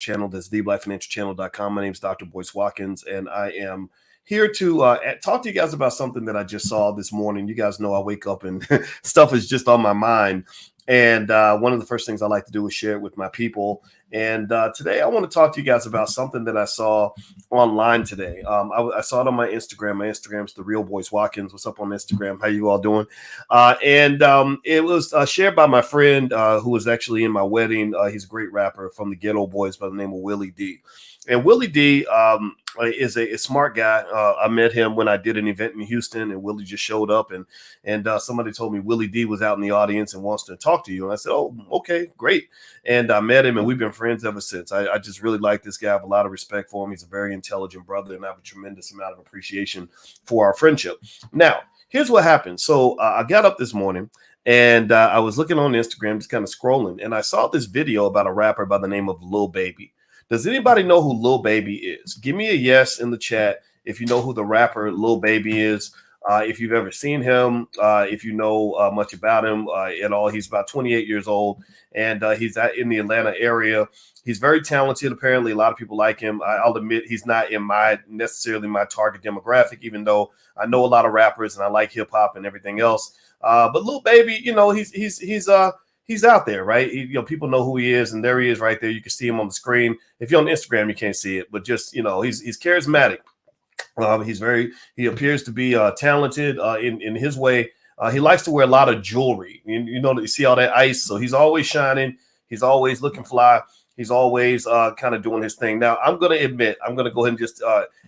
channel. That's theblackfinancialchannel.com. My name is Dr. Boyce Watkins, and I am here to talk to you guys about something that I just saw this morning. You guys know I wake up and stuff is just on my mind. And one of the first things I like to do is share it with my people. And today I want to talk to you guys about something that I saw online today. I saw it on my Instagram. My Instagram's the real Boyce Watkins. What's up on Instagram? How you all doing? It was shared by my friend who was actually in my wedding. He's a great rapper from the Ghetto Boys by the name of Willie D. And Willie D is a smart guy. I met him when I did an event in Houston, and Willie just showed up, and somebody told me Willie D was out in the audience and wants to talk to you. And I said, oh, okay, great. And I met him, and we've been friends ever since. I just really like this guy. I have a lot of respect for him. He's a very intelligent brother, and I have a tremendous amount of appreciation for our friendship. Now, here's what happened. So I got up this morning, and I was looking on Instagram, just kind of scrolling, and I saw this video about a rapper by the name of Lil Baby. Does anybody know who Lil Baby is? Give me a yes in the chat if you know who the rapper Lil Baby is. If you've ever seen him, if you know much about him at all. He's about 28 years old, and he's in the Atlanta area. He's very talented. Apparently, a lot of people like him. I'll admit he's not in necessarily my target demographic, even though I know a lot of rappers and I like hip hop and everything else. But Lil Baby, you know, he's out there, right? People know who he is, and there he is right there. You can see him on the screen. If you're on Instagram, you can't see it, but just, he's charismatic. He appears to be talented in his way. He likes to wear a lot of jewelry. You see all that ice, so he's always shining. He's always looking fly. He's always kind of doing his thing. Now, I'm going to go ahead and just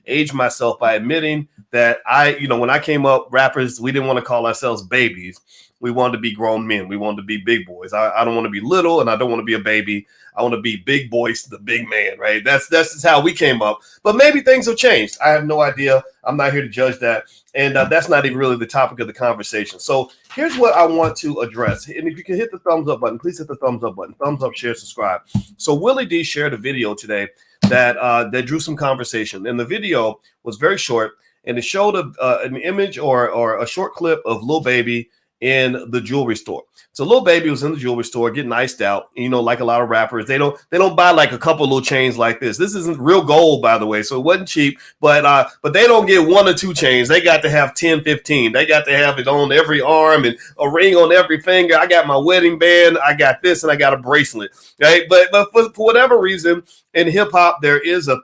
age myself by admitting that when I came up, rappers, we didn't want to call ourselves babies. We wanted to be grown men. We wanted to be big boys. I don't want to be little, and I don't want to be a baby. I want to be Big Boyce, the big man, right? That's just how we came up. But maybe things have changed. I have no idea. I'm not here to judge that. And that's not even really the topic of the conversation. So here's what I want to address. And if you can hit the thumbs up button, please hit the thumbs up button. Thumbs up, share, subscribe. So Willie D shared a video today that drew some conversation. And the video was very short, and it showed an image or a short clip of Lil Baby in the jewelry store. So Lil Baby was in the jewelry store getting iced out. Like a lot of rappers, they don't buy like a couple little chains like this. This isn't real gold, by the way, so it wasn't cheap. But they don't get one or two chains. They got to have 10, 15. They got to have it on every arm and a ring on every finger. I got my wedding band. I got this, and I got a bracelet. Right? But for whatever reason, in hip hop, there is a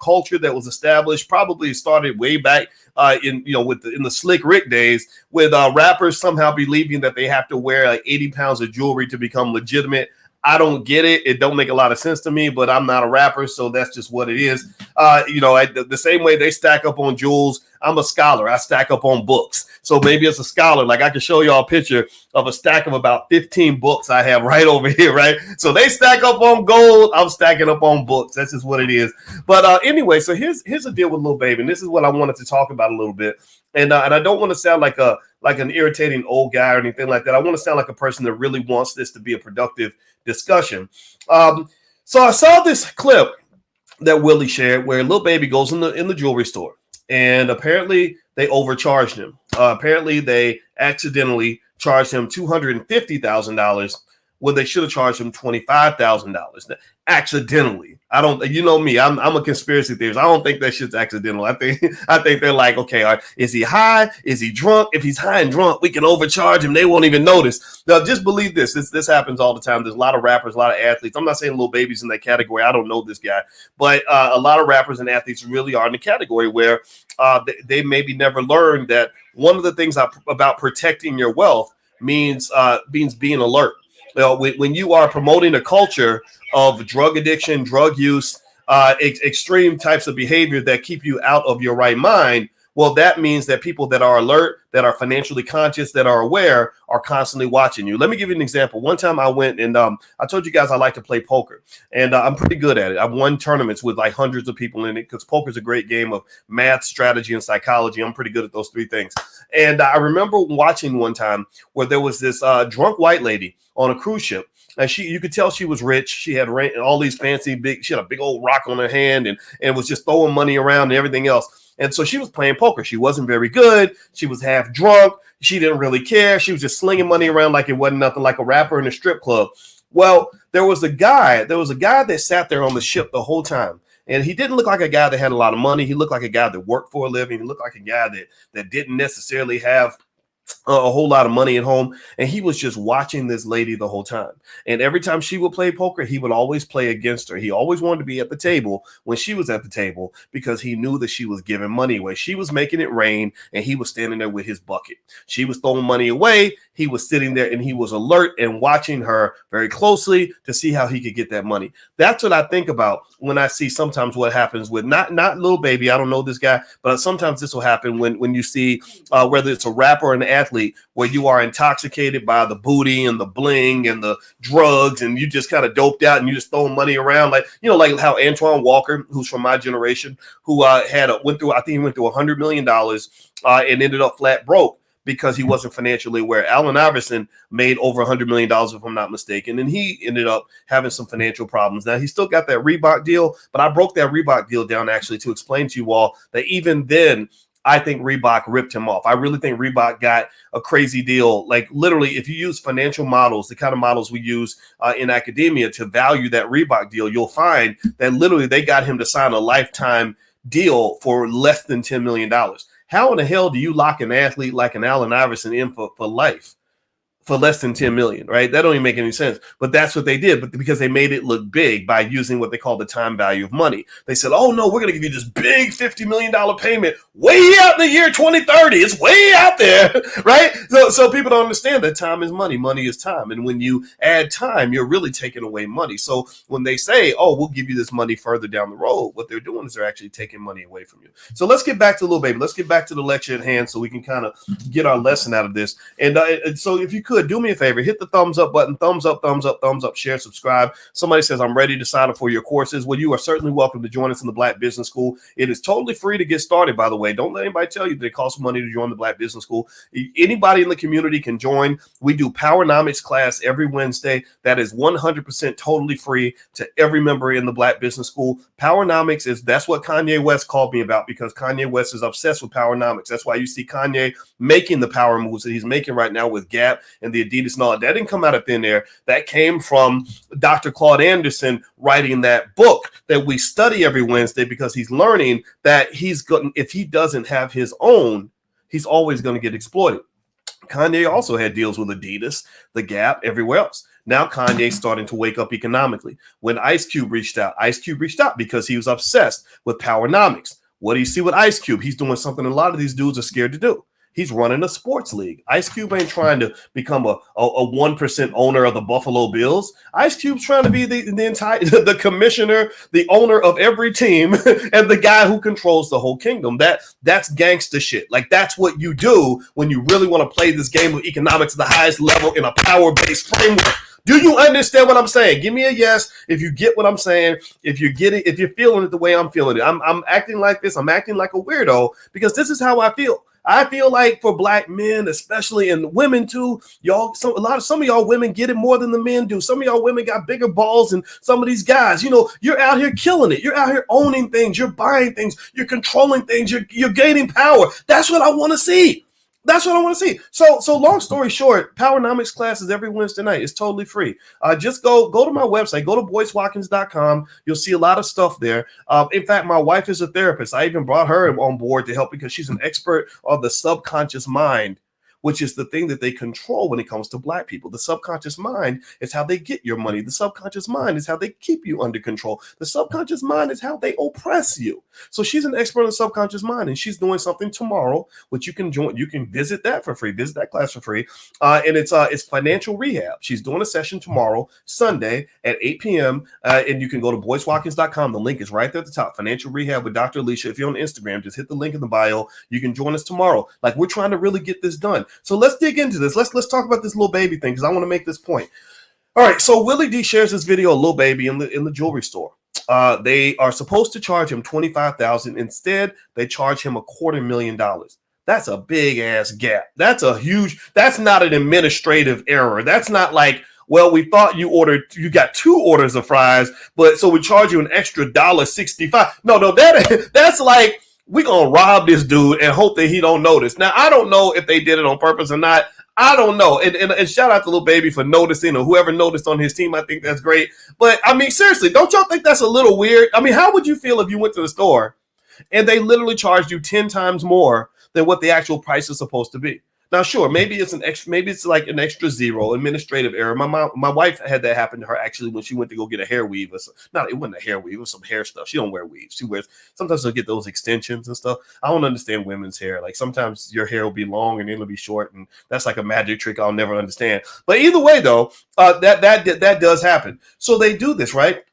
culture that was established. Probably started way back in the Slick Rick days, with rappers somehow believing that they have to wear like 80 pounds of jewelry to become legitimate. I don't get it. It don't make a lot of sense to me, but I'm not a rapper, so that's just what it is. The same way they stack up on jewels, I'm a scholar. I stack up on books. So maybe as a scholar, like I can show y'all a picture of a stack of about 15 books I have right over here, right? So they stack up on gold. I'm stacking up on books. That's just what it is. But anyway, so here's the deal with Lil Baby, and this is what I wanted to talk about a little bit. And I don't want to sound like an irritating old guy or anything like that. I want to sound like a person that really wants this to be a productive discussion. So I saw this clip that Willie shared where Lil Baby goes in the jewelry store, and apparently they overcharged him. Apparently they accidentally charged him $250,000 when they should have charged him $25,000. Accidentally. I don't, me, I'm a conspiracy theorist. I don't think that shit's accidental. I think they're like, okay, is he high? Is he drunk? If he's high and drunk, we can overcharge him. They won't even notice. Now, just believe this. This happens all the time. There's a lot of rappers, a lot of athletes. I'm not saying Lil Baby's in that category. I don't know this guy, but a lot of rappers and athletes really are in the category where they maybe never learned that one of the things about protecting your wealth means being alert. When you are promoting a culture of drug addiction, drug use, extreme types of behavior that keep you out of your right mind, well, that means that people that are alert, that are financially conscious, that are aware, are constantly watching you. Let me give you an example. One time I went and I told you guys I like to play poker, and I'm pretty good at it. I've won tournaments with like hundreds of people in it because poker is a great game of math, strategy, and psychology. I'm pretty good at those three things. And I remember watching one time where there was this drunk white lady on a cruise ship. And you could tell she was rich. She had all these she had a big old rock on her hand and was just throwing money around and everything else. And so she was playing poker. She wasn't very good. She was half drunk. She didn't really care. She was just slinging money around like it wasn't nothing, like a rapper in a strip club. Well, there was a guy that sat there on the ship the whole time. And he didn't look like a guy that had a lot of money. He looked like a guy that worked for a living. He looked like a guy that didn't necessarily have a whole lot of money at home, and he was just watching this lady the whole time. And every time she would play poker, he would always play against her. He always wanted to be at the table when she was at the table because he knew that she was giving money away. She was making it rain, and he was standing there with his bucket. She was throwing money away. He was sitting there, and he was alert and watching her very closely to see how he could get that money. That's what I think about when I see sometimes what happens with not Lil Baby. I don't know this guy, but sometimes this will happen when you see whether it's a rapper or an athlete, where you are intoxicated by the booty and the bling and the drugs, and you just kind of doped out and you just throwing money around, like how Antoine Walker, who's from my generation, who went through $100 million and ended up flat broke because he wasn't financially aware. Allen Iverson made over $100 million, if I'm not mistaken, and he ended up having some financial problems. Now, he still got that Reebok deal, but I broke that Reebok deal down actually to explain to you all that even then, I think Reebok ripped him off. I really think Reebok got a crazy deal. Like literally, if you use financial models, the kind of models we use in academia to value that Reebok deal, you'll find that literally they got him to sign a lifetime deal for less than $10 million. How in the hell do you lock an athlete like an Allen Iverson in for life? For less than 10 million, right? That don't even make any sense. But that's what they did. But because they made it look big by using what they call the time value of money. They said, oh no, we're going to give you this big $50 million payment way out in the year 2030. It's way out there, right? So people don't understand that time is money. Money is time. And when you add time, you're really taking away money. So when they say, oh, we'll give you this money further down the road, what they're doing is they're actually taking money away from you. So let's get back to Lil Baby. Let's get back to the lecture at hand so we can kind of get our lesson out of this. And so if you could, do me a favor, hit the thumbs up button, thumbs up, share, subscribe. Somebody says, I'm ready to sign up for your courses. Well, you are certainly welcome to join us in the Black Business School. It is totally free to get started, by the way. Don't let anybody tell you that it costs money to join the Black Business School. Anybody in the community can join. We do Powernomics class every Wednesday. That is 100% totally free to every member in the Black Business School. Powernomics that's what Kanye West called me about, because Kanye West is obsessed with Powernomics. That's why you see Kanye making the power moves that he's making right now with Gap and the Adidas and all that. That didn't come out of thin air. That came from Dr. Claude Anderson writing that book that we study every Wednesday, because he's learning that if he doesn't have his own, he's always going to get exploited. Kanye also had deals with Adidas, the Gap, everywhere else. Now Kanye's starting to wake up economically. When Ice Cube reached out because he was obsessed with Powernomics. What do you see with Ice Cube? He's doing something a lot of these dudes are scared to do. He's running a sports league. Ice Cube ain't trying to become a 1% owner of the Buffalo Bills. Ice Cube's trying to be the commissioner, the owner of every team, and the guy who controls the whole kingdom. That's gangster shit. Like, that's what you do when you really want to play this game of economics at the highest level in a power-based framework. Do you understand what I'm saying? Give me a yes if you get what I'm saying. If you get it, if you're feeling it the way I'm feeling it. I'm acting like this. I'm acting like a weirdo because this is how I feel. I feel like for Black men, especially, and women too, some of y'all women get it more than the men do. Some of y'all women got bigger balls than some of these guys. You're out here killing it. You're out here owning things. You're buying things. You're controlling things. You're gaining power. That's what I want to see. That's what I want to see. So long story short, Powernomics classes every Wednesday night. It's totally free. Just go to my website. Go to boycewatkins.com. You'll see a lot of stuff there. In fact, my wife is a therapist. I even brought her on board to help because she's an expert on the subconscious mind, which is the thing that they control when it comes to Black people. The subconscious mind is how they get your money. The subconscious mind is how they keep you under control. The subconscious mind is how they oppress you. So she's an expert on the subconscious mind, and she's doing something tomorrow, which you can join. You can visit that for free. Visit that class for free. And it's financial rehab. She's doing a session tomorrow, Sunday at 8 p.m. And you can go to boycewatkins.com. The link is right there at the top. Financial rehab with Dr. Alicia. If you're on Instagram, just hit the link in the bio. You can join us tomorrow. Like, we're trying to really get this done. So let's dig into this. Let's talk about this Lil Baby thing, because I want to make this point. All right, so Willie D shares this video of Lil Baby in the jewelry store. They are supposed to charge him $25,000. Instead, they charge him $250,000. That's a big ass gap. That's not an administrative error. That's not like, well, we thought you got 2 orders of fries, but so we charge you an extra $1.65. No, that's like, we're going to rob this dude and hope that he don't notice. Now, I don't know if they did it on purpose or not. I don't know. And shout out to Lil Baby for noticing, or whoever noticed on his team. I think that's great. But I mean, seriously, don't y'all think that's a little weird? I mean, how would you feel if you went to the store and they literally charged you 10 times more than what the actual price is supposed to be? Now, sure, maybe it's an extra, maybe it's like an extra zero administrative error. My wife had that happen to her actually when she went to go get a hair weave. No, it wasn't a hair weave, it was some hair stuff. She don't wear weaves. She wears, sometimes she'll get those extensions and stuff. I don't understand women's hair. Like sometimes your hair will be long and it'll be short, and that's like a magic trick I'll never understand. But either way, though, that does happen. So they do this, right?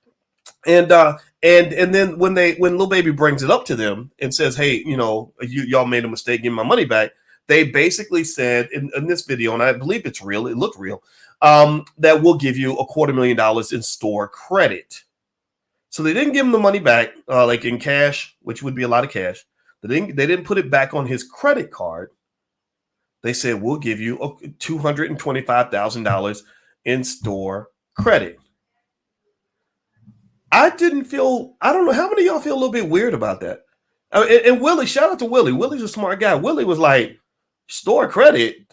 And then when Lil Baby brings it up to them and says, "Hey, y'all made a mistake, give me my money back," they basically said in this video, and I believe it's real, it looked real, that we'll give you $250,000 in store credit. So they didn't give him the money back, like in cash, which would be a lot of cash. They didn't put it back on his credit card. They said, we'll give you $225,000 in store credit. I don't know, how many of y'all feel a little bit weird about that? And Willie, shout out to Willie. Willie's a smart guy. Willie was like, store credit?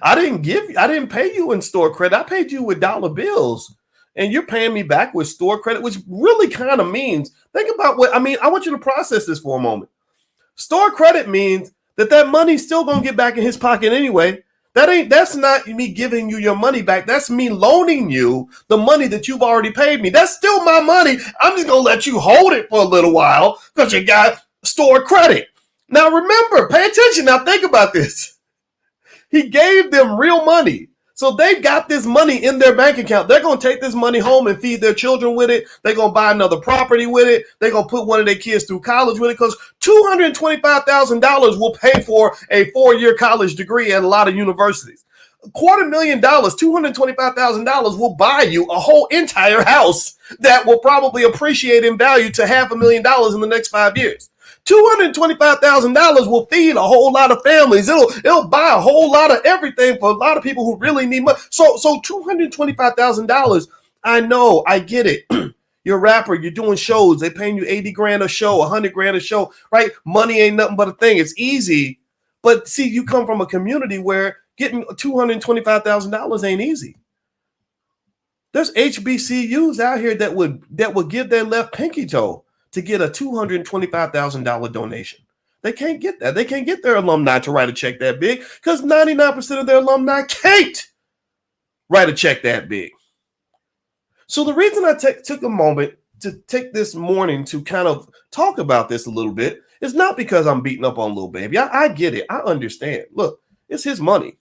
I didn't pay you in store credit. I paid you with dollar bills. And you're paying me back with store credit, which really kind of means, think about I want you to process this for a moment. Store credit means that money's still going to get back in his pocket anyway. That's not me giving you your money back. That's me loaning you the money that you've already paid me. That's still my money. I'm just going to let you hold it for a little while because you got store credit. Now remember, pay attention. Now think about this. He gave them real money. So they've got this money in their bank account. They're going to take this money home and feed their children with it. They're going to buy another property with it. They're going to put one of their kids through college with it, because $225,000 will pay for a 4-year college degree at a lot of universities. $250,000, $225,000 will buy you a whole entire house that will probably appreciate in value to $500,000 in the next 5 years. $225,000 will feed a whole lot of families. It'll buy a whole lot of everything for a lot of people who really need money. So $225,000. I know, I get it. You're a rapper, you're doing shows. They're paying you $80,000 a show, $100,000 a show, right? Money ain't nothing but a thing. It's easy. But see, you come from a community where getting $225,000 ain't easy. There's HBCUs out here that would give their left pinky toe to get a $225,000 donation. They can't get that. They can't get their alumni to write a check that big, because 99% of their alumni can't write a check that big. So the reason I took a moment to take this morning to kind of talk about this a little bit is not because I'm beating up on Lil Baby. I get it. I understand. Look, it's his money.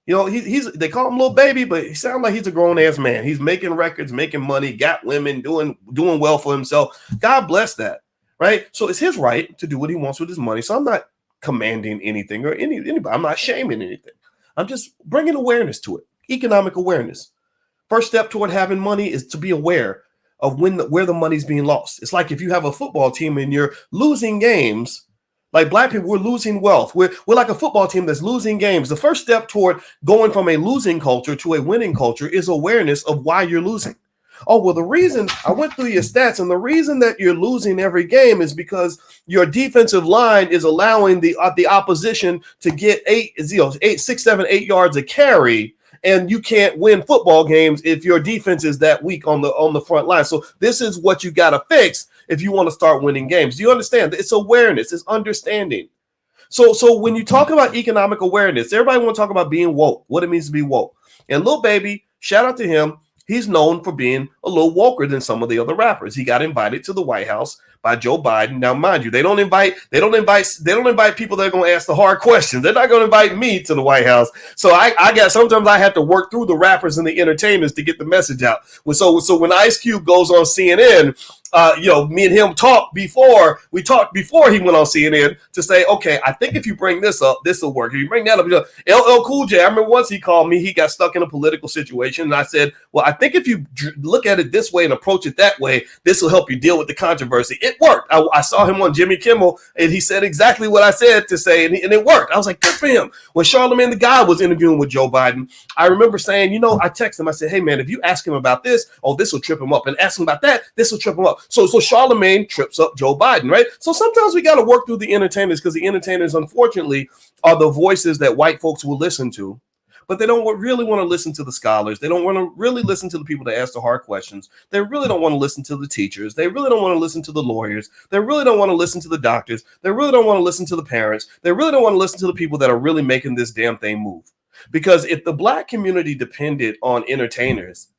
They call him Lil Baby, but he sounds like he's a grown-ass man. He's making records, making money, got women, doing well for himself. God bless that, right? So it's his right to do what he wants with his money. So I'm not commanding anything or anybody. I'm not shaming anything. I'm just bringing awareness to it, economic awareness. First step toward having money is to be aware of where the money's being lost. It's like if you have a football team and you're losing games. Like black people, we're losing wealth. We're like a football team that's losing games. The first step toward going from a losing culture to a winning culture is awareness of why you're losing. Oh, well, the reason I went through your stats, and the reason that you're losing every game is because your defensive line is allowing the opposition to get 6, 7, 8 yards a carry. And you can't win football games if your defense is that weak on the front line. So this is what you got to fix if you want to start winning games. Do you understand? It's awareness. It's understanding. So when you talk about economic awareness, everybody want to talk about being woke, what it means to be woke. And Lil Baby, shout out to him. He's known for being a little woker than some of the other rappers. He got invited to the White House by Joe Biden. Now, mind you, they don't invite people that are going to ask the hard questions. They're not going to invite me to the White House. So sometimes I have to work through the rappers and the entertainers to get the message out. So when Ice Cube goes on CNN, me and him talked before he went on CNN to say, okay, I think if you bring this up, this will work. If you bring that up, LL Cool J, I remember once he called me, he got stuck in a political situation. And I said, well, I think if you look at it this way and approach it that way, this will help you deal with the controversy. It worked. I saw him on Jimmy Kimmel, and he said exactly what I said to say, and it worked. I was like, good for him. When Charlamagne the God was interviewing with Joe Biden, I remember saying, I texted him, I said, hey, man, if you ask him about this, oh, this will trip him up. And ask him about that, this will trip him up. So Charlemagne trips up Joe Biden, right? So sometimes we got to work through the entertainers, because the entertainers, unfortunately, are the voices that white folks will listen to. But they don't really want to listen to the scholars. They don't want to really listen to the people that ask the hard questions. They really don't want to listen to the teachers. They really don't want to listen to the lawyers. They really don't want to listen to the doctors. They really don't want to listen to the parents. They really don't want to listen to the people that are really making this damn thing move. Because if the Black community depended on entertainers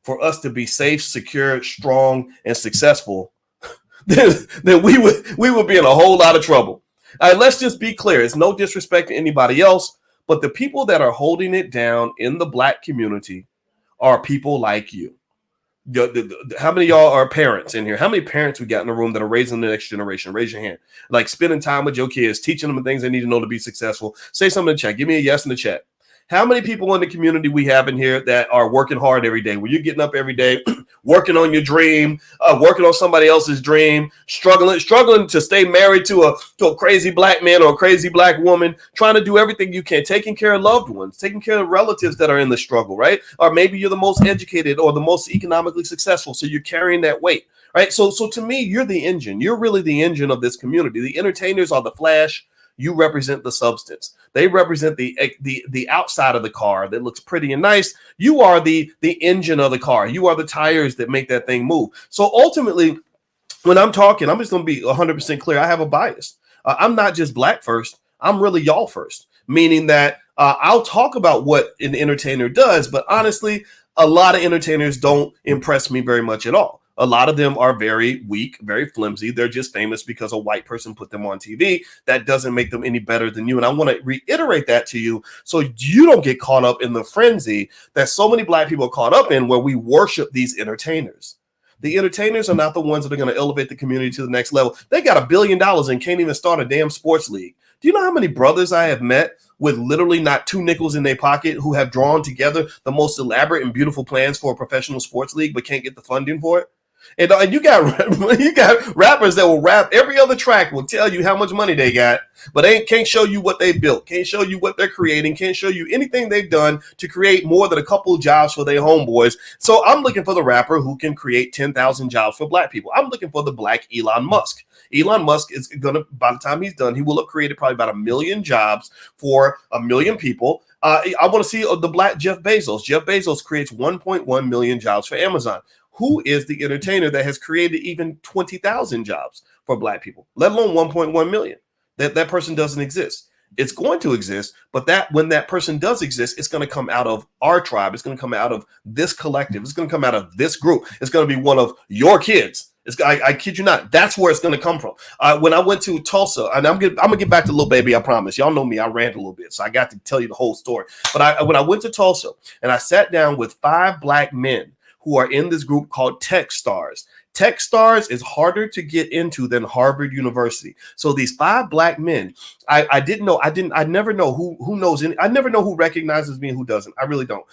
for us to be safe, secure, strong, and successful, then we would be in a whole lot of trouble. All right, let's just be clear. It's no disrespect to anybody else, but the people that are holding it down in the Black community are people like you. How many of y'all are parents in here? How many parents we got in the room that are raising the next generation? Raise your hand. Like spending time with your kids, teaching them the things they need to know to be successful. Say something in the chat. Give me a yes in the chat. How many people in the community we have in here that are working hard every day? When you're getting up every day, working on your dream, working on somebody else's dream, struggling to stay married to a crazy Black man or a crazy Black woman, trying to do everything you can, taking care of loved ones, taking care of relatives that are in the struggle, right? Or maybe you're the most educated or the most economically successful, so you're carrying that weight, right? So to me, you're the engine. You're really the engine of this community. The entertainers are the flash. You represent the substance. They represent the outside of the car that looks pretty and nice. You are the engine of the car. You are the tires that make that thing move. So ultimately, when I'm talking, I'm just going to be 100% clear. I have a bias. I'm not just Black first. I'm really y'all first, meaning that I'll talk about what an entertainer does, but honestly, a lot of entertainers don't impress me very much at all. A lot of them are very weak, very flimsy. They're just famous because a white person put them on TV. That doesn't make them any better than you. And I want to reiterate that to you so you don't get caught up in the frenzy that so many Black people are caught up in, where we worship these entertainers. The entertainers are not the ones that are going to elevate the community to the next level. They got $1 billion and can't even start a damn sports league. Do you know how many brothers I have met with literally not 2 nickels in their pocket who have drawn together the most elaborate and beautiful plans for a professional sports league but can't get the funding for it? And you got rappers that will rap every other track, will tell you how much money they got, but can't show you what they built, can't show you what they're creating, can't show you anything they've done to create more than a couple of jobs for their homeboys. So I'm looking for the rapper who can create 10,000 jobs for Black people. I'm looking for the Black Elon Musk. Elon Musk is going to, by the time he's done, he will have created probably about 1 million jobs for 1 million people. I want to see the Black Jeff Bezos. Jeff Bezos creates 1.1 million jobs for Amazon. Who is the entertainer that has created even 20,000 jobs for Black people, let alone 1.1 million? That person doesn't exist. It's going to exist, but when that person does exist, it's going to come out of our tribe. It's going to come out of this collective. It's going to come out of this group. It's going to be one of your kids. I kid you not. That's where it's going to come from. When I went to Tulsa, and I'm gonna get back to Lil Baby. I promise. Y'all know me. I rant a little bit, so I got to tell you the whole story. But when I went to Tulsa and I sat down with 5 Black men who are in this group called Techstars. Techstars is harder to get into than Harvard University. So these 5 Black men, I never know who knows any, I never know who recognizes me and who doesn't. I really don't.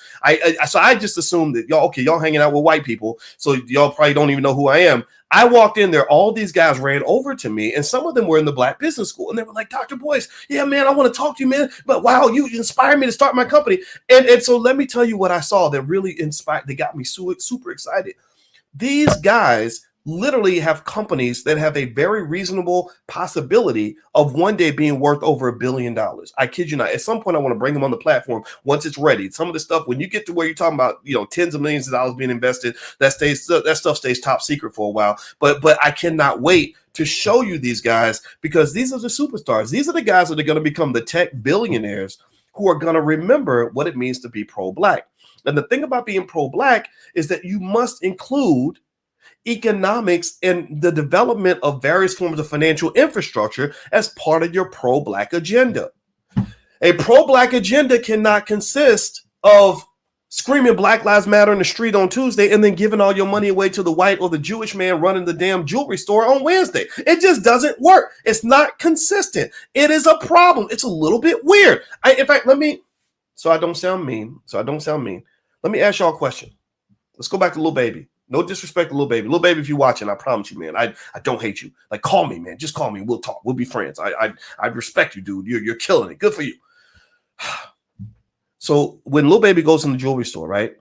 So I just assumed that y'all hanging out with white people, so y'all probably don't even know who I am. I walked in there, all these guys ran over to me, and some of them were in the Black business school, and they were like, Dr. Boyce, yeah, man, I want to talk to you, man, but wow, you inspired me to start my company. And so let me tell you what I saw that really inspired, that got me super excited. These guys literally have companies that have a very reasonable possibility of one day being worth over $1 billion. I kid you not. At some point, I want to bring them on the platform once it's ready. Some of the stuff, when you get to where you're talking about, tens of millions of dollars being invested, that stuff stays top secret for a while. But I cannot wait to show you these guys, because these are the superstars. These are the guys that are going to become the tech billionaires who are going to remember what it means to be pro-Black. And the thing about being pro-Black is that you must include economics and the development of various forms of financial infrastructure as part of your pro-Black agenda. A pro-Black agenda cannot consist of screaming Black Lives Matter in the street on Tuesday and then giving all your money away to the white or the Jewish man running the damn jewelry store on Wednesday. It just doesn't work. It's not consistent. It is a problem. It's a little bit weird. In fact, so I don't sound mean. Let me ask y'all a question. Let's go back to Lil Baby. No disrespect to Lil Baby. Lil Baby, if you're watching, I promise you, man, I don't hate you. Like, call me, man. Just call me. We'll talk. We'll be friends. I respect you, dude. You're killing it. Good for you. So when Lil Baby goes in the jewelry store, right,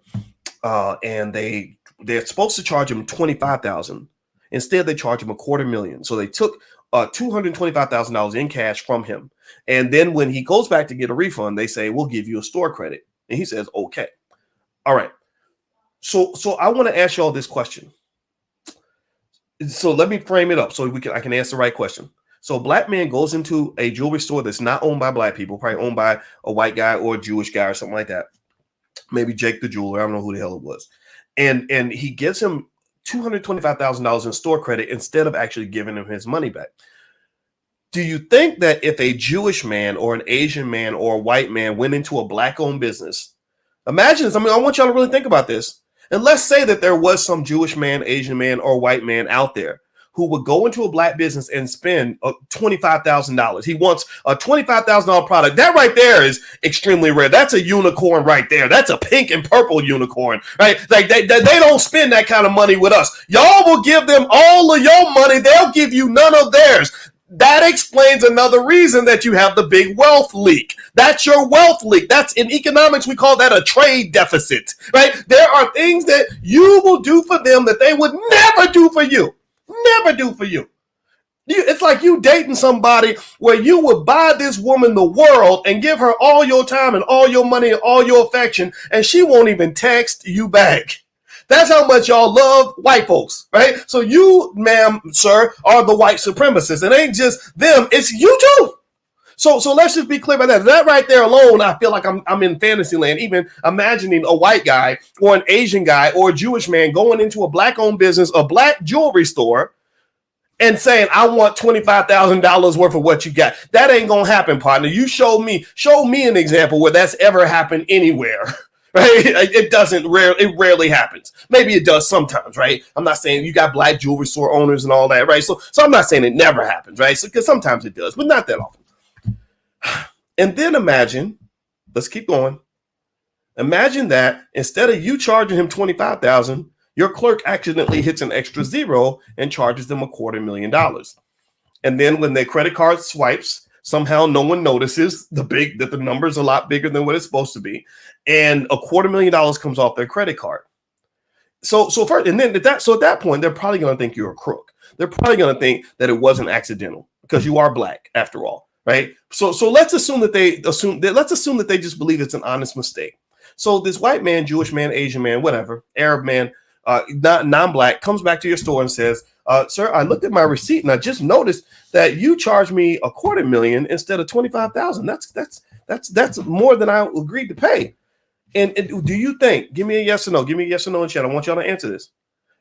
and they're supposed to charge him $25,000, Instead, they charge him $250,000. So they took $225,000 in cash from him. And then when he goes back to get a refund, they say, we'll give you a store credit. And he says, okay. All right. So I want to ask you all this question. So let me frame it up so I can answer the right question. So a black man goes into a jewelry store that's not owned by black people, probably owned by a white guy or a Jewish guy or something like that. Maybe Jake the jeweler. I don't know who the hell it was. And he gives him $225,000 in store credit instead of actually giving him his money back. Do you think that if a Jewish man or an Asian man or a white man went into a black-owned business, imagine this. I mean, I want y'all to really think about this. And let's say that there was some Jewish man, Asian man, or white man out there who would go into a black business and spend $25,000. He wants a $25,000 product. That right there is extremely rare. That's a unicorn right there. That's a pink and purple unicorn, right? Like they don't spend that kind of money with us. Y'all will give them all of your money. They'll give you none of theirs. That explains another reason that you have the big wealth leak. That's your wealth leak. That's in economics, we call that a trade deficit, right? There are things that you will do for them that they would never do for you. Never do for you. It's like you dating somebody where you would buy this woman the world and give her all your time and all your money and all your affection, and she won't even text you back. That's how much y'all love white folks, right? So you, ma'am, sir, are the white supremacists. It ain't just them, it's you too. So let's just be clear about that. That right there alone, I feel like I'm in fantasy land, even imagining a white guy or an Asian guy or a Jewish man going into a black-owned business, a black jewelry store, and saying, I want $25,000 worth of what you got. That ain't gonna happen, partner. You show me an example where that's ever happened anywhere. Right? It rarely happens. Maybe it does sometimes, right? I'm not saying you got black jewelry store owners and all that, right? So I'm not saying it never happens, right? So, because sometimes it does, but not that often. And then imagine, let's keep going. Imagine that instead of you charging him $25,000, your clerk accidentally hits an extra zero and charges them $250,000. And then when their credit card swipes, somehow no one notices that the number's a lot bigger than what it's supposed to be, and $250,000 comes off their credit card. So first, and then at that point, they're probably going to think you're a crook. They're probably going to think that it wasn't accidental because you are black after all, right? So let's assume that they just believe it's an honest mistake. So this white man, Jewish man, Asian man, whatever, Arab man, non-black comes back to your store and says, sir, I looked at my receipt and I just noticed that you charged me $250,000 instead of $25,000. That's more than I agreed to pay. And do you think, give me a yes or no, in chat. I want y'all to answer this.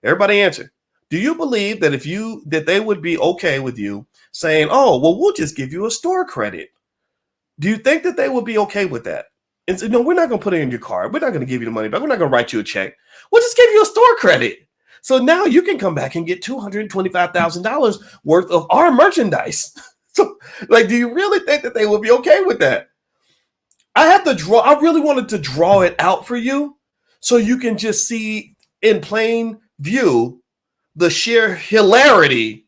Everybody answer. Do you believe that they would be okay with you saying, oh, well, we'll just give you a store credit? Do you think that they would be okay with that? And say, no, we're not going to put it in your card. We're not going to give you the money back. We're not going to write you a check. We'll just give you a store credit. So now you can come back and get $225,000 worth of our merchandise. So, like, do you really think that they would be okay with that? I really wanted to draw it out for you so you can just see in plain view the sheer hilarity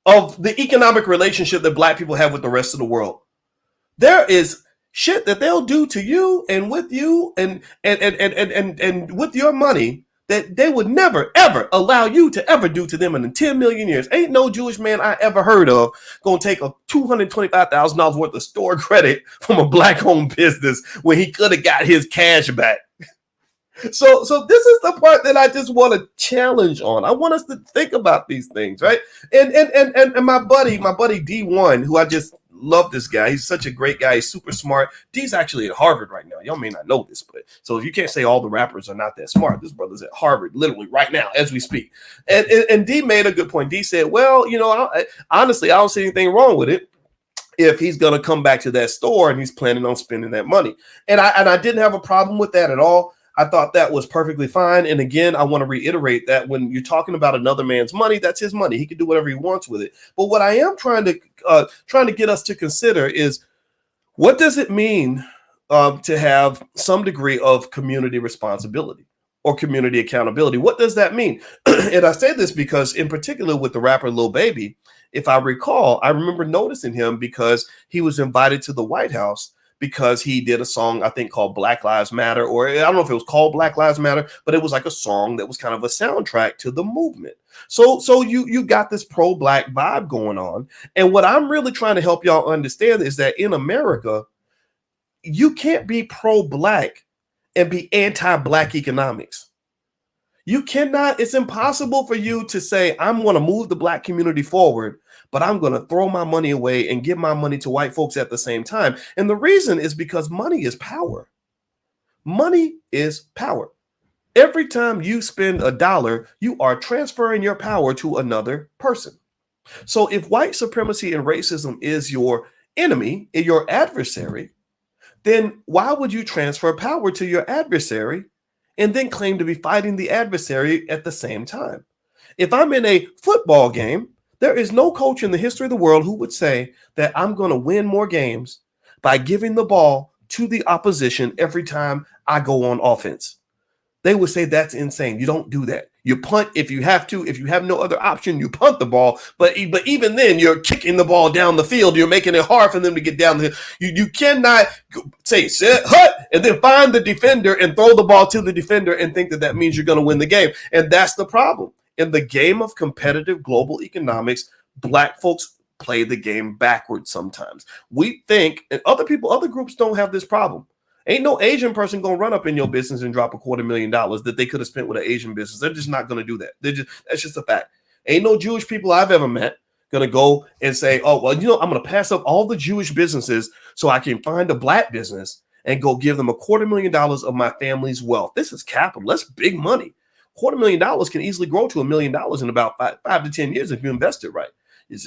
of the economic relationship that black people have with the rest of the world. There is shit that they'll do to you and with you and with your money that they would never, ever allow you to ever do to them in 10 million years. Ain't no Jewish man I ever heard of going to take a $225,000 worth of store credit from a black-owned business when he could have got his cash back. So this is the part that I just want to challenge on. I want us to think about these things, right? And my buddy D1, who I just love this guy. He's such a great guy. He's super smart. D's actually at Harvard right now. Y'all may not know this, but so you can't say all the rappers are not that smart. This brother's at Harvard literally right now as we speak. And D made a good point. D said, well, honestly, I don't see anything wrong with it if he's going to come back to that store and he's planning on spending that money. And I didn't have a problem with that at all. I thought that was perfectly fine. And again, I want to reiterate that when you're talking about another man's money, that's his money. He can do whatever he wants with it. But what I am trying to get us to consider is, what does it mean to have some degree of community responsibility or community accountability? What does that mean? And I say this because in particular with the rapper Lil Baby, if I recall, I remember noticing him because he was invited to the White House because he did a song, I think, called Black Lives Matter, or I don't know if it was called Black Lives Matter, but it was like a song that was kind of a soundtrack to the movement. So you got this pro-black vibe going on. And what I'm really trying to help y'all understand is that in America, you can't be pro-black and be anti-black economics. You cannot, it's impossible for you to say, I'm going to move the black community forward, but I'm going to throw my money away and give my money to white folks at the same time. And the reason is because money is power. Money is power. Every time you spend $1, you are transferring your power to another person. So if white supremacy and racism is your enemy, your adversary, then why would you transfer power to your adversary and then claim to be fighting the adversary at the same time? If I'm in a football game, there is no coach in the history of the world who would say that I'm going to win more games by giving the ball to the opposition every time I go on offense. They would say that's insane. You don't do that. You punt if you have to. If you have no other option, you punt the ball. But even then, you're kicking the ball down the field. You're making it hard for them to get down the field. You cannot say sit, hut, and then find the defender and throw the ball to the defender and think that that means you're going to win the game. And that's the problem. In the game of competitive global economics, black folks play the game backwards sometimes. We think, and other groups don't have this problem. Ain't no Asian person going to run up in your business and drop $250,000 that they could have spent with an Asian business. They're just not going to do that. That's just a fact. Ain't no Jewish people I've ever met going to go and say, oh, well, I'm going to pass up all the Jewish businesses so I can find a black business and go give them $250,000 of my family's wealth. This is capital. That's big money. $250,000 can easily grow to $1 million in about 5 to 10 years if you invest it right.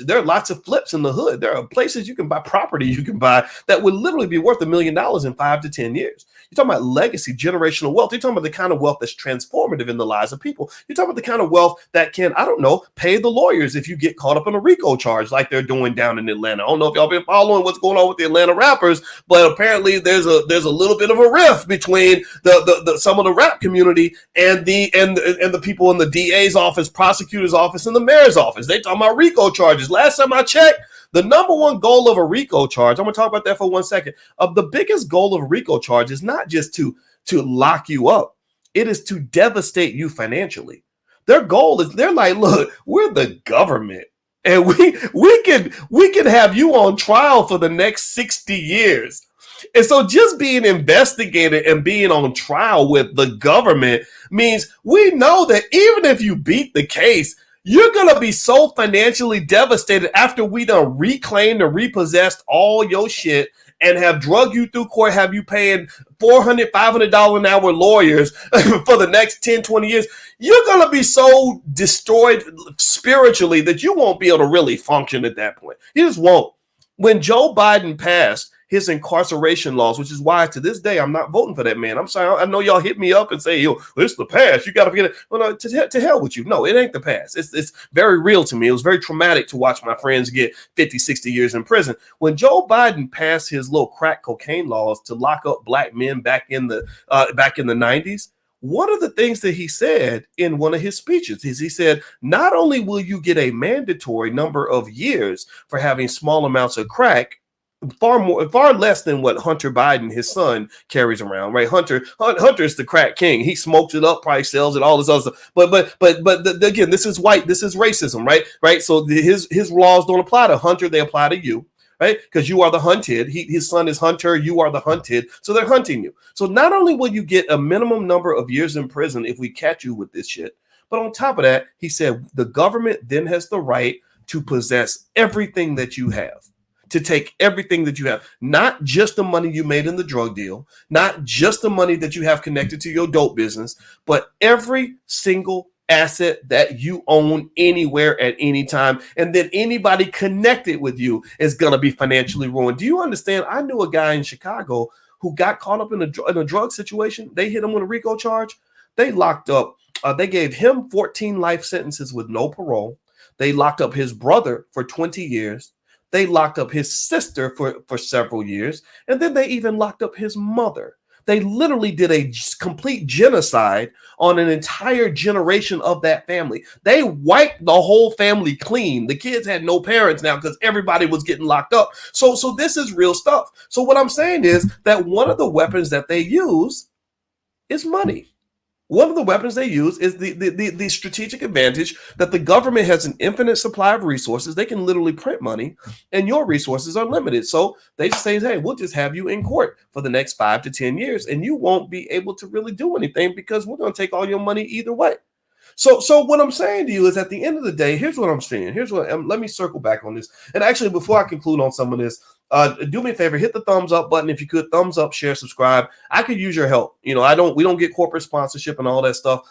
There are lots of flips in the hood. There are places you can buy property you can buy that would literally be worth $1 million in 5 to 10 years. You're talking about legacy, generational wealth. You're talking about the kind of wealth that's transformative in the lives of people. You're talking about the kind of wealth that can, I don't know, pay the lawyers if you get caught up in a RICO charge like they're doing down in Atlanta. I don't know if y'all been following what's going on with the Atlanta rappers, but apparently there's a little bit of a rift between the some of the rap community and the people in the DA's office, prosecutor's office, and the mayor's office. They talking about RICO charges. Last time I checked, the number one goal of a RICO charge, I'm going to talk about that for 1 second. The biggest goal of a RICO charge is not just to lock you up. It is to devastate you financially. Their goal is, they're like, look, we're the government, and we can have you on trial for the next 60 years. And so just being investigated and being on trial with the government means we know that even if you beat the case, you're going to be so financially devastated after we done reclaimed and repossessed all your shit and have drug you through court, have you paying $400, $500 an hour lawyers for the next 10, 20 years. You're going to be so destroyed spiritually that you won't be able to really function at that point. You just won't. When Joe Biden passed his incarceration laws, which is why to this day I'm not voting for that man. I'm sorry. I know y'all hit me up and say, yo, it's the past. You got to forget it. Well, no, to hell with you. No, it ain't the past. It's very real to me. It was very traumatic to watch my friends get 50, 60 years in prison. When Joe Biden passed his little crack cocaine laws to lock up black men back in the 90s, one of the things that he said in one of his speeches is he said, not only will you get a mandatory number of years for having small amounts of crack, far less than what Hunter Biden, his son, carries around, right? Hunter's the crack king. He smokes it up, probably sells it, all this other stuff. But again, this is white. This is racism, right? So his laws don't apply to Hunter. They apply to you, right? Because you are the hunted. His son is Hunter. You are the hunted. So they're hunting you. So not only will you get a minimum number of years in prison if we catch you with this shit, but on top of that, he said the government then has the right to possess everything that you have. To take everything that you have, not just the money you made in the drug deal, not just the money that you have connected to your dope business, but every single asset that you own anywhere at any time. And then anybody connected with you is going to be financially ruined. Do you understand? I knew a guy in Chicago who got caught up in a drug situation. They hit him with a RICO charge. They locked up. They gave him 14 life sentences with no parole. They locked up his brother for 20 years. They locked up his sister for several years, and then they even locked up his mother. They literally did a complete genocide on an entire generation of that family. They wiped the whole family clean. The kids had no parents now because everybody was getting locked up. So this is real stuff. So what I'm saying is that one of the weapons that they use is money. One of the weapons they use is the strategic advantage that the government has an infinite supply of resources. They can literally print money, and your resources are limited. So they just say, hey, we'll just have you in court for the next 5 to 10 years, and you won't be able to really do anything because we're going to take all your money either way. So what I'm saying to you is, at the end of the day, here's what I'm saying. Here's what let me circle back on this. And actually, before I conclude on some of this, do me a favor, hit the thumbs up button if you could. Thumbs up, share, subscribe. I could use your help. We don't get corporate sponsorship and all that stuff.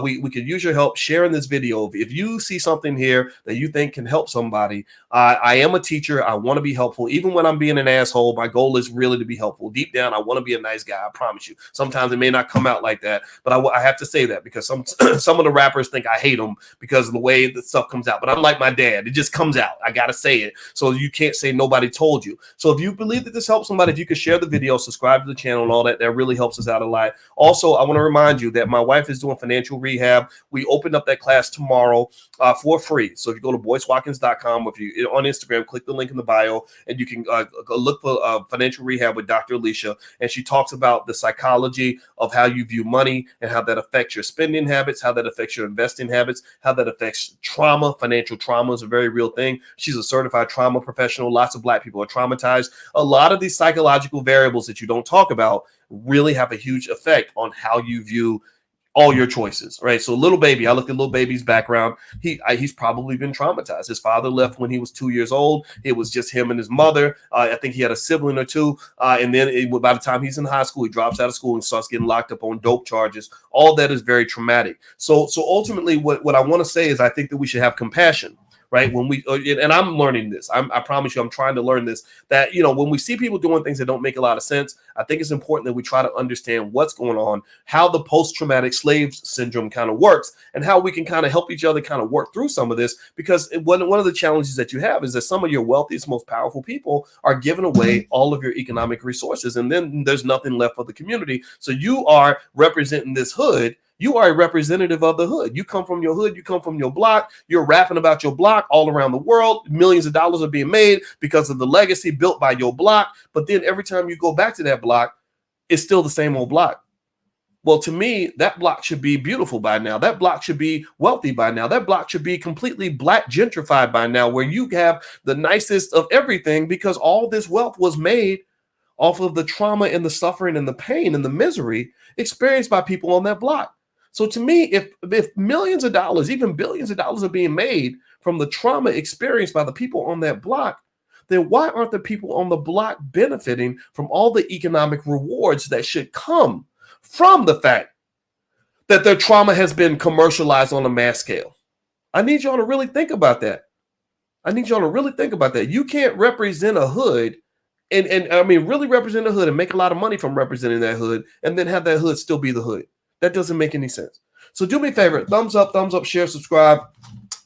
We could use your help sharing this video. If you see something here that you think can help somebody, I am a teacher. I want to be helpful. Even when I'm being an asshole, my goal is really to be helpful. Deep down, I want to be a nice guy. I promise you. Sometimes it may not come out like that, but I have to say that because some of the rappers think I hate them because of the way the stuff comes out. But I'm like my dad. It just comes out. I got to say it. So you can't say nobody told you. So if you believe that this helps somebody, if you could share the video, subscribe to the channel and all that, that really helps us out a lot. Also, I want to remind you that my wife is doing financial rehab. We opened up that class tomorrow for free. So if you go to boycewatkins.com, or if you on Instagram, click the link in the bio, and you can go look for financial rehab with Dr. Alicia. And she talks about the psychology of how you view money and how that affects your spending habits, how that affects your investing habits, how that affects trauma. Financial trauma is a very real thing. She's a certified trauma professional. Lots of Black people are traumatized. A lot of these psychological variables that you don't talk about really have a huge effect on how you view all your choices, right? So Lil Baby, I looked at Lil Baby's background. He's probably been traumatized. His father left when he was 2 years old. It was just him and his mother. I think he had a sibling or two. And then by the time he's in high school, he drops out of school and starts getting locked up on dope charges. All that is very traumatic. So ultimately, what I want to say is I think that we should have compassion. Right. When we and I'm learning this, I promise you, I'm trying to learn this, that, when we see people doing things that don't make a lot of sense, I think it's important that we try to understand what's going on, how the post-traumatic slave syndrome kind of works, and how we can kind of help each other kind of work through some of this. Because one of the challenges that you have is that some of your wealthiest, most powerful people are giving away all of your economic resources. And then there's nothing left for the community. So you are representing this hood. You are a representative of the hood. You come from your hood. You come from your block. You're rapping about your block all around the world. Millions of dollars are being made because of the legacy built by your block. But then every time you go back to that block, it's still the same old block. Well, to me, that block should be beautiful by now. That block should be wealthy by now. That block should be completely Black gentrified by now, where you have the nicest of everything because all this wealth was made off of the trauma and the suffering and the pain and the misery experienced by people on that block. So to me, if millions of dollars, even billions of dollars are being made from the trauma experienced by the people on that block, then why aren't the people on the block benefiting from all the economic rewards that should come from the fact that their trauma has been commercialized on a mass scale? I need y'all to really think about that. You can't represent a hood and I mean, really represent a hood and make a lot of money from representing that hood and then have that hood still be the hood. That doesn't make any sense. So do me a favor, thumbs up, share, subscribe.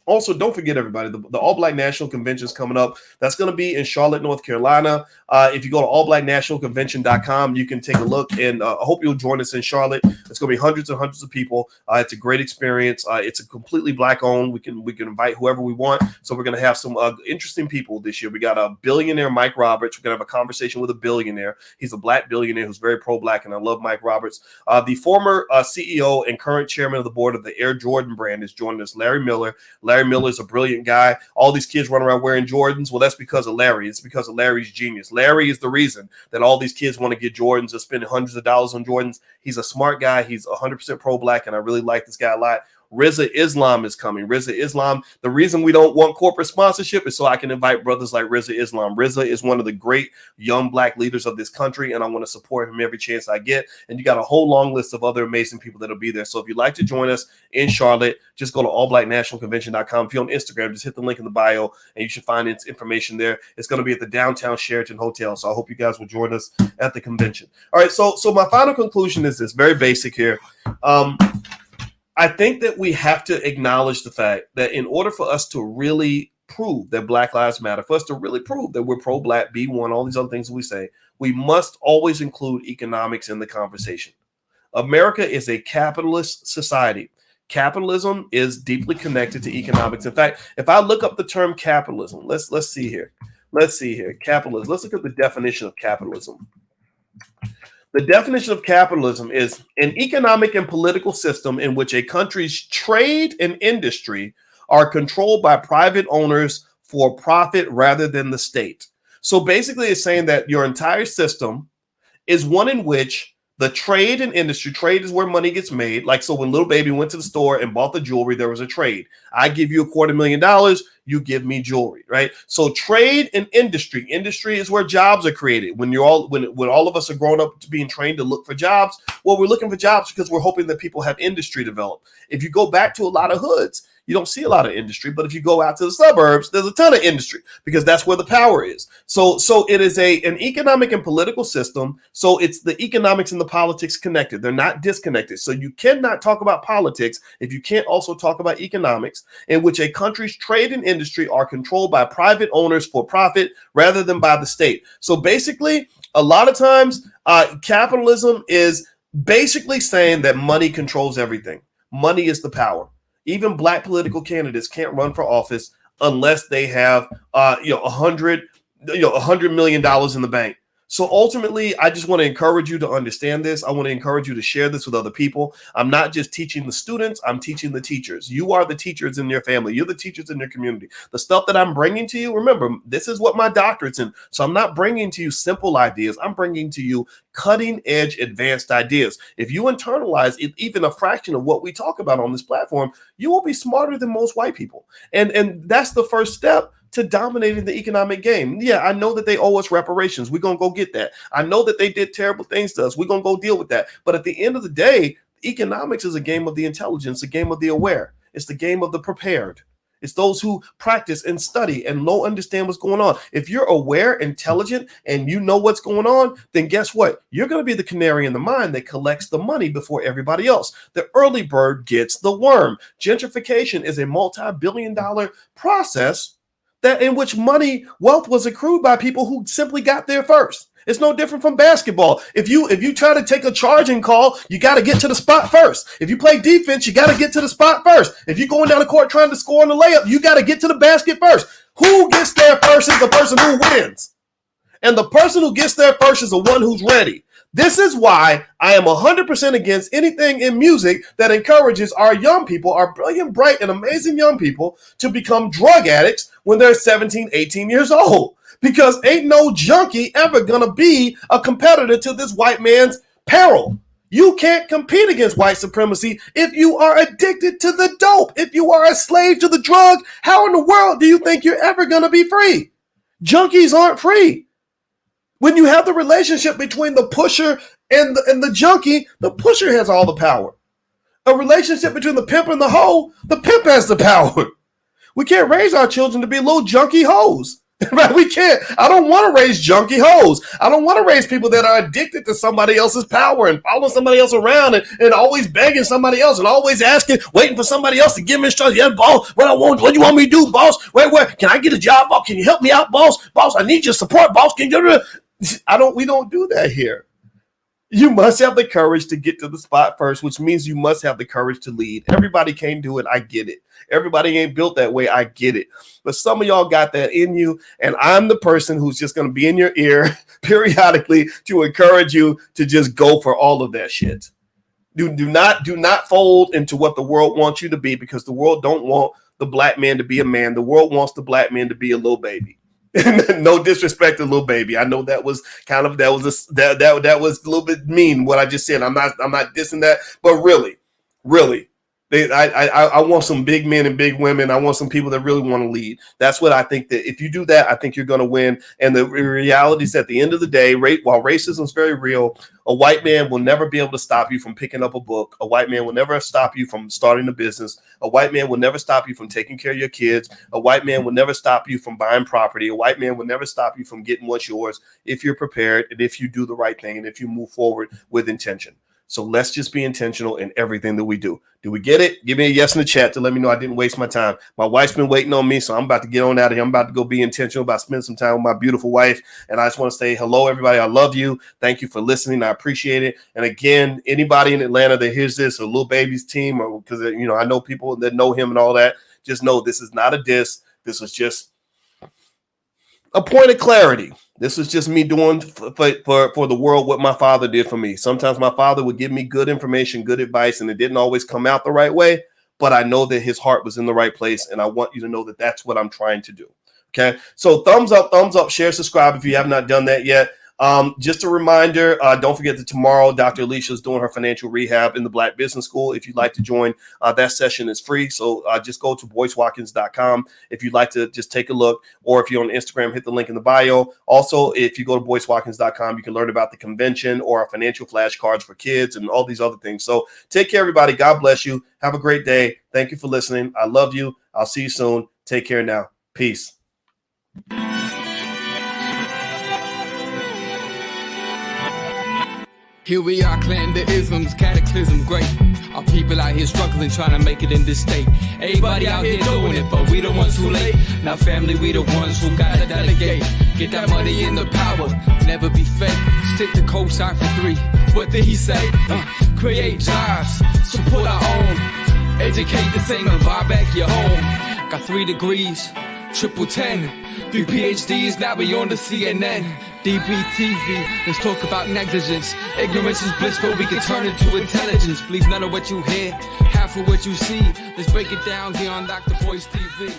Also, don't forget, everybody, the All Black National Convention is coming up. That's going to be in Charlotte, North Carolina. If you go to allblacknationalconvention.com, you can take a look, and I hope you'll join us in Charlotte. It's going to be hundreds and hundreds of people. It's a great experience. It's a completely Black-owned. We can invite whoever we want. So we're going to have some interesting people this year. We got a billionaire, Mike Roberts. We're going to have a conversation with a billionaire. He's a Black billionaire who's very pro-Black, and I love Mike Roberts. The former CEO and current chairman of the board of the Air Jordan brand is joining us, Larry Miller. Larry Miller is a brilliant guy. All these kids run around wearing Jordans. Well, that's because of Larry. It's because of Larry's genius. Larry is the reason that all these kids want to get Jordans or spending hundreds of dollars on Jordans. He's a smart guy. He's 100% pro-Black, and I really like this guy a lot. Rizza Islam is coming. Rizza Islam. The reason we don't want corporate sponsorship is so I can invite brothers like Rizza Islam. Rizza is one of the great young Black leaders of this country, and I want to support him every chance I get. And you got a whole long list of other amazing people that'll be there. So if you'd like to join us in Charlotte, just go to allblacknationalconvention.com. If you're on Instagram, just hit the link in the bio, and you should find its information there. It's going to be at the downtown Sheraton Hotel. So I hope you guys will join us at the convention. All right. So my final conclusion is this, very basic here. I think that we have to acknowledge the fact that in order for us to really prove that Black Lives Matter, for us to really prove that we're pro-Black, be one, all these other things we say, we must always include economics in the conversation. America is a capitalist society. Capitalism is deeply connected to economics. In fact, if I look up the term capitalism, let's see here. Let's see here. Capitalism. Let's look at the definition of capitalism. The definition of capitalism is an economic and political system in which a country's trade and industry are controlled by private owners for profit rather than the state. So basically, it's saying that your entire system is one in which the trade and industry, trade is where money gets made. Like, so when Lil Baby went to the store and bought the jewelry, there was a trade. I give you $250,000, you give me jewelry, right? So trade and industry is where jobs are created. When all of us are growing up to being trained to look for jobs, well, we're looking for jobs because we're hoping that people have industry develop. If you go back to a lot of hoods, you don't see a lot of industry, but if you go out to the suburbs, there's a ton of industry because that's where the power is. So it is an economic and political system. So it's the economics and the politics connected. They're not disconnected. So you cannot talk about politics if you can't also talk about economics, in which a country's trade and industry are controlled by private owners for profit rather than by the state. So basically, a lot of times, capitalism is basically saying that money controls everything. Money is the power. Even Black political candidates can't run for office unless they have $100 million in the bank. So ultimately, I just want to encourage you to understand this. I want to encourage you to share this with other people. I'm not just teaching the students, I'm teaching the teachers. You are the teachers in your family. You're the teachers in your community. The stuff that I'm bringing to you, remember, this is what my doctorate's in. So I'm not bringing to you simple ideas. I'm bringing to you cutting edge advanced ideas. If you internalize even a fraction of what we talk about on this platform, you will be smarter than most white people. And that's the first step to dominating the economic game. Yeah, I know that they owe us reparations. We're going to go get that. I know that they did terrible things to us. We're going to go deal with that. But at the end of the day, economics is a game of the intelligence, a game of the aware. It's the game of the prepared. It's those who practice and study and understand what's going on. If you're aware, intelligent, and you know what's going on, then guess what? You're going to be the canary in the mine that collects the money before everybody else. The early bird gets the worm. Gentrification is a multi-billion-dollar process that in which wealth was accrued by people who simply got there first. It's no different from basketball. If you try to take a charging call, you got to get to the spot first. If you play defense, you got to get to the spot first. If you're going down the court trying to score on the layup, you got to get to the basket first. Who gets there first is the person who wins. And the person who gets there first is the one who's ready. This is why I am 100% against anything in music that encourages our young people, our brilliant, bright, and amazing young people to become drug addicts when they're 17, 18 years old. Because ain't no junkie ever gonna be a competitor to this white man's peril. You can't compete against white supremacy if you are addicted to the dope. If you are a slave to the drug, how in the world do you think you're ever gonna be free? Junkies aren't free. When you have the relationship between the pusher and the junkie, the pusher has all the power. A relationship between the pimp and the hoe, the pimp has the power. We can't raise our children to be little junkie hoes. Right? We can't. I don't want to raise junkie hoes. I don't want to raise people that are addicted to somebody else's power and following somebody else around and always begging somebody else and always asking, waiting for somebody else to give me instructions. Yeah, boss, what do you want me to do, boss? Wait, can I get a job, boss? Can you help me out, boss? Boss, I need your support, boss. Can you? We don't do that here. You must have the courage to get to the spot first, which means you must have the courage to lead. Everybody can't do it. I get it. Everybody ain't built that way. I get it. But some of y'all got that in you. And I'm the person who's just going to be in your ear periodically to encourage you to just go for all of that shit. Do not fold into what the world wants you to be, because the world don't want the black man to be a man. The world wants the black man to be a little baby. No disrespect to Lil Baby. I know that was that was a little bit mean what I just said. I'm not dissing that, but really, I want some big men and big women. I want some people that really want to lead. That's what I think. That if you do that, I think you're going to win. And the reality is, at the end of the day, while racism is very real, a white man will never be able to stop you from picking up a book. A white man will never stop you from starting a business. A white man will never stop you from taking care of your kids. A white man will never stop you from buying property. A white man will never stop you from getting what's yours if you're prepared and if you do the right thing and if you move forward with intention. So let's just be intentional in everything that we do. Do we get it? Give me a yes in the chat to let me know I didn't waste my time. My wife's been waiting on me, so I'm about to get on out of here. I'm about to go be intentional about spending some time with my beautiful wife. And I just want to say hello, everybody. I love you. Thank you for listening. I appreciate it. And again, anybody in Atlanta that hears this, or Lil Baby's team, or because I know people that know him and all that, just know this is not a diss. This is just a point of clarity. This is just me doing for the world what my father did for me. Sometimes my father would give me good information, good advice, and it didn't always come out the right way, but I know that his heart was in the right place, and I want you to know that that's what I'm trying to do. Okay, so thumbs up, share, subscribe if you have not done that yet. Just a reminder, don't forget that tomorrow Dr. Alicia is doing her financial rehab in the Black Business School. If you'd like to join, that session is free. So just go to boycewatkins.com if you'd like to just take a look, or if you're on Instagram, hit the link in the bio. Also, if you go to boycewatkins.com, you can learn about the convention or our financial flashcards for kids and all these other things. So take care, everybody. God bless you. Have a great day. Thank you for listening. I love you. I'll see you soon. Take care now. Peace. Here we are, clan the isms, cataclysm, great. Our people out here struggling, trying to make it in this state. Everybody out here doing it, but we the ones too late. Now family, we the ones who gotta delegate. Get that money in the power, never be fake. Stick to cosign for 3. What did he say? Create jobs, support our own. Educate the same and buy back your home. Got 3 degrees, triple 10. 3 PhDs, now we on the CNN. DBTV, let's talk about negligence. Ignorance is bliss, but we can turn it to intelligence. Believe none of what you hear, half of what you see. Let's break it down here on Dr. Boyce TV.